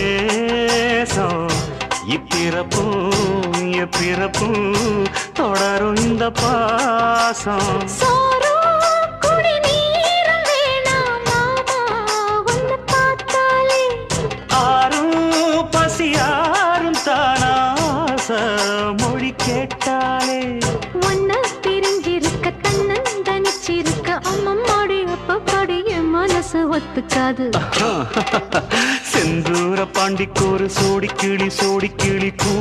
நேசம் இப்பிறப்பும் எப்பிறப்பும் தொடரும் இந்த பாசம் ஆரும் பசியாரும் தானாச மொழி கேட்டாலே ஒன்ன பிரிஞ்சிருக்க தன்னந்தனிச்சிருக்க அம்மம்மாடி அப்பப்பாடி என் மனசு ஒத்துக்காது செந்தூர பாண்டிக்கு ஒரு சோடி கிளி கூ